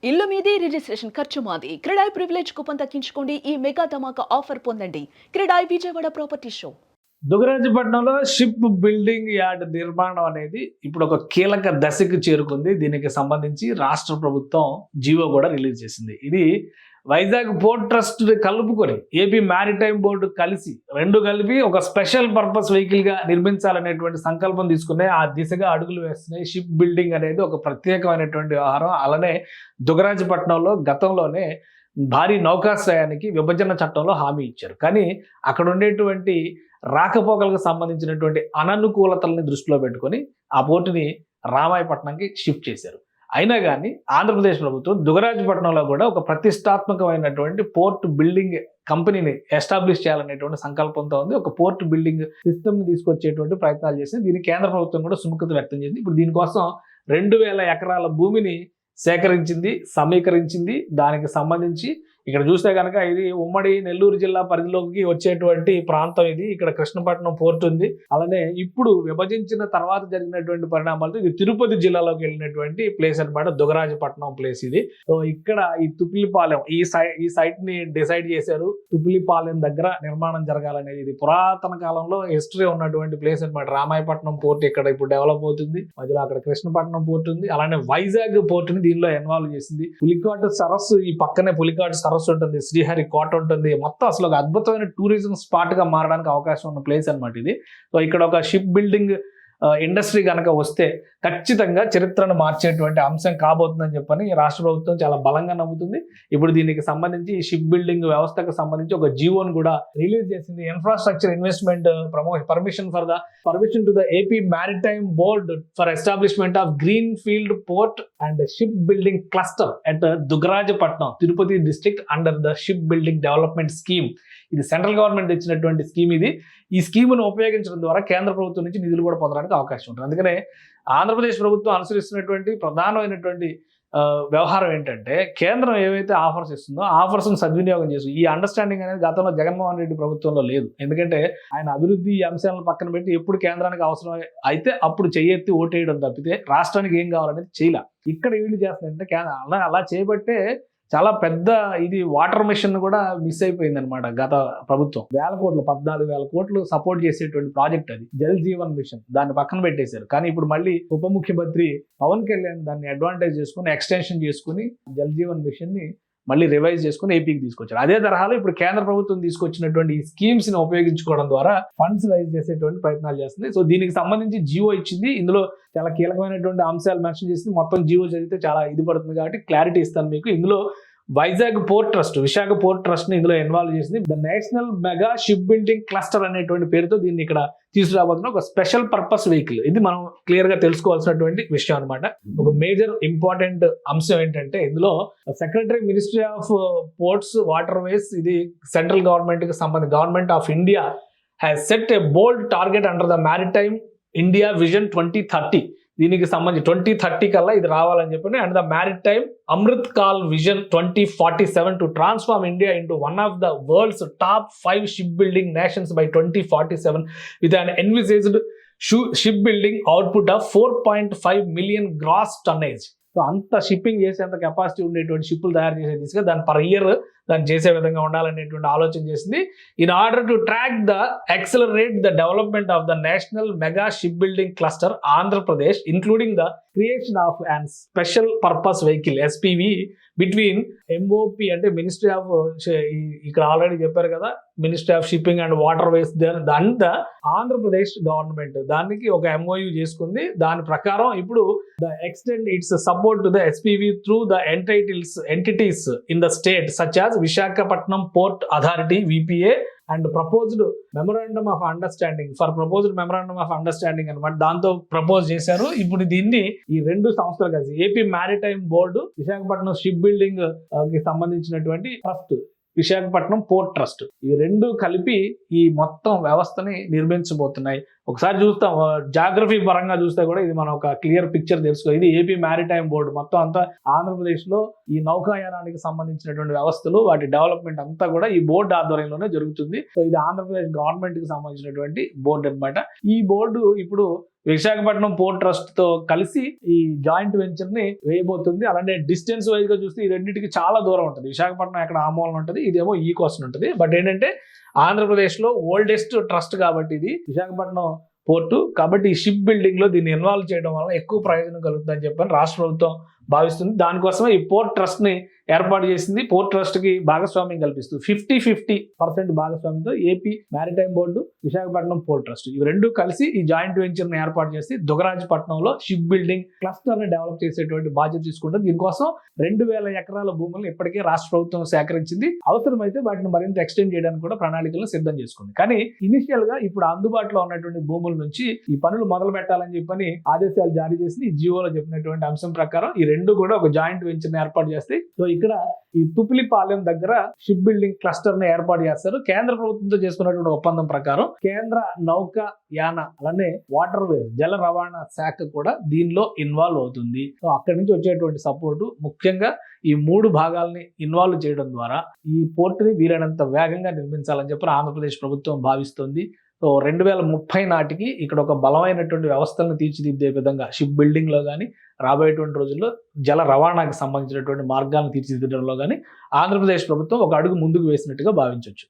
ఇల్లు మీది రిజిస్ట్రేషన్ ఖర్చు మాది. క్రెడాయ్ ప్రివిలేజ్ కూపన్ దక్కించుకోండి. ఈ మెగా ధమాకా ఆఫర్ పొందండి. CREDAI Vijayawada property show. దుగరాజపట్నంలో షిప్ బిల్డింగ్ యార్డ్ నిర్మాణం అనేది ఇప్పుడు ఒక కీలక దశకు చేరుకుంది. దీనికి సంబంధించి రాష్ట్ర ప్రభుత్వం జీవో కూడా రిలీజ్ చేసింది. ఇది వైజాగ్ పోర్ట్ ట్రస్ట్ కలుపుకొని ఏపీ మ్యారిటైమ్ బోర్డు కలిపి ఒక స్పెషల్ పర్పస్ వెహికల్ గా నిర్మించాలనేటువంటి సంకల్పం తీసుకునే ఆ దిశగా అడుగులు వేస్తున్నాయి. షిప్ బిల్డింగ్ అనేది ఒక ప్రత్యేకమైనటువంటి వ్యవహారం. అలానే దుగరాజపట్నంలో గతంలోనే భారీ నౌకాశ్రయానికి విభజన చట్టంలో హామీ ఇచ్చారు. కానీ అక్కడ ఉండేటువంటి రాకపోకలకు సంబంధించినటువంటి అననుకూలతల్ని దృష్టిలో పెట్టుకొని ఆ పోర్టుని రామాయపట్నంకి షిఫ్ట్ చేశారు. అయినా కానీ ఆంధ్రప్రదేశ్ ప్రభుత్వం దుగరాజపట్నంలో కూడా ఒక ప్రతిష్టాత్మకమైనటువంటి పోర్ట్ బిల్డింగ్ కంపెనీని ఎస్టాబ్లిష్ చేయాలనేటువంటి సంకల్పంతో ఉంది. ఒక పోర్ట్ బిల్డింగ్ సిస్టమ్ ని తీసుకొచ్చేటువంటి ప్రయత్నాలు చేసి దీనికి కేంద్ర ప్రభుత్వం కూడా సుముఖత వ్యక్తం చేసింది. ఇప్పుడు దీనికోసం 2000 ఎకరాల భూమిని సేకరించింది, సమీకరించింది. దానికి సంబంధించి ఇక్కడ చూస్తే కనుక ఇది ఉమ్మడి నెల్లూరు జిల్లా పరిధిలోకి వచ్చేటువంటి ప్రాంతం. ఇది ఇక్కడ కృష్ణపట్నం పోర్ట్ ఉంది. అలానే ఇప్పుడు విభజించిన తర్వాత జరిగినటువంటి పరిణామాలతో ఇది తిరుపతి జిల్లాలోకి వెళ్ళినటువంటి ప్లేస్ అనమాట. దుగరాజపట్నం ప్లేస్ ఇది. సో ఇక్కడ ఈ తుపిలిపాలెం ఈ సైట్ ని డిసైడ్ చేశారు. తుపిలిపాలెం దగ్గర నిర్మాణం జరగాలనేది. ఇది పురాతన కాలంలో హిస్టరీ ఉన్నటువంటి ప్లేస్ అనమాట. రామాయపట్నం పోర్ట్ ఇక్కడ ఇప్పుడు డెవలప్ అవుతుంది. మధ్యలో అక్కడ కృష్ణపట్నం పోర్ట్ ఉంది. అలానే వైజాగ్ పోర్ట్ ని దీనిలో ఇన్వాల్వ్ చేసింది. పులికాటు సరస్సు ఈ పక్కనే పులికాటు సరస్సు ఉంటుంది, శ్రీహరి కోట ఉంటుంది. మొత్తం అసలు ఒక అద్భుతమైన టూరిజం స్పాట్ గా మారడానికి అవకాశం ఉన్న ప్లేస్ అనమాట ఇది. సో ఇక్కడ ఒక షిప్ బిల్డింగ్ ఇండస్ట్రీ కనుక వస్తే ఖచ్చితంగా చరిత్రను మార్చేటువంటి అంశం కాబోతుందని చెప్పని రాష్ట్ర ప్రభుత్వం చాలా బలంగా నమ్ముతుంది. ఇప్పుడు దీనికి సంబంధించి ఈ షిప్ బిల్డింగ్ వ్యవస్థకు సంబంధించి ఒక జీవోను కూడా రిలీజ్ చేసింది. Infrastructure investment permission to the AP maritime board for establishment of green field port and ship building cluster at Dugarajapatnam, Tirupati district under the ship building development scheme. ఇది సెంట్రల్ గవర్నమెంట్ ఇచ్చినటువంటి scheme ఇది. ఈ స్కీమును ఉపయోగించడం ద్వారా కేంద్ర ప్రభుత్వం నుంచి నిధులు కూడా పొందడానికి అవకాశం ఉంటుంది. అందుకనే ఆంధ్రప్రదేశ్ ప్రభుత్వం అనుసరిస్తున్నటువంటి ప్రధానమైనటువంటి వ్యవహారం ఏంటంటే కేంద్రం ఏవైతే ఆఫర్స్ ఇస్తుందో ఆఫర్స్ను సద్వినియోగం చేసి ఈ అండర్స్టాండింగ్ అనేది గతంలో జగన్మోహన్ రెడ్డి ప్రభుత్వంలో లేదు. ఎందుకంటే ఆయన అభివృద్ధి అంశాలను పక్కన పెట్టి ఎప్పుడు కేంద్రానికి అవసరం అయితే అప్పుడు చెయ్యెత్తి ఓటేయడం తప్పితే రాష్ట్రానికి ఏం కావాలనేది చేయలే. ఇక్కడ వీళ్ళు చేస్తున్నారంటే అలా చేయబట్టే చాలా పెద్ద ఇది వాటర్ మిషన్ కూడా మిస్ అయిపోయింది అనమాట. గత ప్రభుత్వం 14,000 కోట్లు సపోర్ట్ చేసేటువంటి ప్రాజెక్ట్ అది జల్ జీవన్ మిషన్. దాన్ని పక్కన పెట్టేశారు. కానీ ఇప్పుడు మళ్ళీ ఉప ముఖ్యమంత్రి పవన్ కళ్యాణ్ దాన్ని అడ్వాంటేజ్ చేసుకుని ఎక్స్టెన్షన్ చేసుకుని జల్ జీవన్ మిషన్ ని మళ్ళీ రివైజ్ చేసుకుని ఏపీకి తీసుకొచ్చారు. అదే తరహాలో ఇప్పుడు కేంద్ర ప్రభుత్వం తీసుకొచ్చినటువంటి ఈ స్కీమ్స్ ని ఉపయోగించుకోవడం ద్వారా ఫండ్స్ రైజ్ చేసేటువంటి ప్రయత్నాలు చేస్తుంది. సో దీనికి సంబంధించి జియో ఇచ్చింది. ఇందులో చాలా కీలకమైనటువంటి అంశాలు మెన్షన్ చేసింది. మొత్తం జియో చదివితే చాలా ఇది పడుతుంది కాబట్టి క్లారిటీ ఇస్తాను మీకు. ఇందులో Vizag port trust, Visakha port trust ని ఇందులో ఇన్వాల్వ్ చేసింది. The national mega ship building cluster అనేటువంటి పేరుతో దీన్ని ఇక్కడ తీసుకురాబోతున్న ఒక స్పెషల్ పర్పస్ వెహికల్. ఇది మనం క్లియర్ గా తెలుసుకోవాల్సినటువంటి విషయం అనమాట. ఒక మేజర్ ఇంపార్టెంట్ అంశం ఏంటంటే ఇందులో secretary ministry of ports waterways, ఇది సెంట్రల్ గవర్నమెంట్ కి సంబంధించి government of India has set a bold target under the maritime India vision 2030. దీనికి సంబంధించి 2030 కల్లా ఇది రావాలని చెప్పి and the maritime Amrit Kaal vision 2047 to transform India into one of the world's top 5 ship building nations by 2047 with an envisaged ship building output of 4.5 million gross tonnage. So అంత shipping చేసేంత capacity ఉండేటువంటి షిప్పులు తయారు చేసే దిశగా దాని పర్ ఇయర్ దాన్ని చేసే విధంగా ఉండాలనేటువంటి ఆలోచన చేసింది. In order to track the accelerate the development of the national mega ship building cluster Andhra Pradesh including the creation of and special purpose vehicle SPV between MOP అంటే మినిస్ట్రీ ఆఫ్, ఇక్కడ ఆల్రెడీ చెప్పారు కదా, ministry of shipping and water ways and the Andhra Pradesh government దానికి ఒక MoU చేసుకుంది. దాని ప్రకారం ఇప్పుడు the extend it's support to the SPV through the entities in the state such as Visakhapatnam Port Authority VPA and proposed memorandum of understanding అనమాట. దాంతో propose చేశారు. ఇప్పుడు దీన్ని ఈ రెండు సంస్థలు కలిసి AP maritime board, Visakhapatnam ship building కి సంబంధించినటువంటి ట్రస్ట్, విశాఖపట్నం పోర్ట్ ట్రస్ట్, ఇవి రెండు కలిపి ఈ మొత్తం వ్యవస్థని నిర్మించబోతున్నాయి. ఒకసారి చూస్తాం జాగ్రఫీ పరంగా చూస్తే కూడా ఇది మనం ఒక క్లియర్ పిక్చర్ తెలుసుకో. ఇది ఏపీ మ్యారిటైమ్ బోర్డు మొత్తం అంతా ఆంధ్రప్రదేశ్ లో ఈ నౌకాయానానికి సంబంధించినటువంటి వ్యవస్థలు వాటి డెవలప్మెంట్ అంతా కూడా ఈ బోర్డు ఆధ్వర్యంలోనే జరుగుతుంది. సో ఇది ఆంధ్రప్రదేశ్ గవర్నమెంట్ కి సంబంధించినటువంటి బోర్డు అనమాట. ఈ బోర్డు ఇప్పుడు విశాఖపట్నం పోర్ట్ ట్రస్ట్ తో కలిసి ఈ జాయింట్ వెంచర్ ని వేయబోతుంది. అలానే డిస్టెన్స్ వైజ్ గా చూస్తే ఈ రెండింటికి చాలా దూరం ఉంటుంది. విశాఖపట్నం ఎక్కడ ఆ మూలన ఉంటుంది, ఇదేమో ఈ కోస్ట్ ఉంటుంది. బట్ ఏంటంటే ఆంధ్రప్రదేశ్ లో ఓల్డెస్ట్ ట్రస్ట్ కాబట్టి ఇది విశాఖపట్నం పోర్టు కాబట్టి ఈ షిప్ బిల్డింగ్ లో దీన్ని ఇన్వాల్వ్ చేయడం వల్ల ఎక్కువ ప్రయోజనం కలుగుతుందని చెప్పని రాష్ట్ర ప్రభుత్వం భావిస్తుంది. దానికోసమే ఈ పోర్ట్ ట్రస్ట్ ని ఏర్పాటు చేసింది. పోర్ట్ ట్రస్ట్ కి భాగస్వామ్యం కల్పిస్తూ 50-50% భాగస్వామ్యంతో AP maritime board, Visakhapatnam port trust ఇవి రెండు కలిసి ఈ జాయింట్ వెంచర్ ని ఏర్పాటు చేసి దుగరాజపట్నంలో షిప్ బిల్డింగ్ క్లస్టర్ ని డెవలప్ చేసేటువంటి బాధ్యత తీసుకుంటుంది. దీనికోసం 2000 ఎకరాల భూములను ఇప్పటికే రాష్ట్ర ప్రభుత్వం సేకరించింది. అవసరమైతే వాటిని మరింత ఎక్స్టెండ్ చేయడానికి కూడా ప్రణాళికలను సిద్ధం చేసుకుంది. కానీ ఇనిషియల్ గా ఇప్పుడు అందుబాటులో ఉన్నటువంటి భూముల నుంచి ఈ పనులు మొదలు పెట్టాలని చెప్పని ఆదేశాలు జారీ చేసింది. ఈ జియోలో చెప్పినటువంటి అంశం ప్రకారం ఈ రెండు కూడా ఒక జాయింట్ వెంచర్ ని ఏర్పాటు చేస్తాయి. సో ఇక్కడ ఈ తుపిలిపాలెం దగ్గర షిప్ బిల్డింగ్ క్లస్టర్ ని ఏర్పాటు చేస్తారు. కేంద్ర ప్రభుత్వంతో చేసుకున్నటువంటి ఒప్పందం ప్రకారం కేంద్ర నౌకా యాన అలానే వాటర్ వే జల రవాణా శాఖ కూడా దీనిలో ఇన్వాల్వ్ అవుతుంది. సో అక్కడి నుంచి వచ్చేటువంటి సపోర్టు ముఖ్యంగా ఈ 3 భాగాల్ని ఇన్వాల్వ్ చేయడం ద్వారా ఈ పోర్టుని వీలైనంత వేగంగా నిర్మించాలని చెప్పి ఆంధ్రప్రదేశ్ ప్రభుత్వం భావిస్తుంది. సో 2030 నాటికి ఇక్కడ ఒక బలమైనటువంటి వ్యవస్థలను తీర్చిదిద్దే విధంగా షిప్ బిల్డింగ్ లో కానీ రాబోయేటువంటి రోజుల్లో జల రవాణాకి సంబంధించినటువంటి మార్గాలను తీర్చిదిద్దడంలో కానీ ఆంధ్రప్రదేశ్ ప్రభుత్వం ఒక అడుగు ముందుకు వేసినట్టుగా భావించవచ్చు.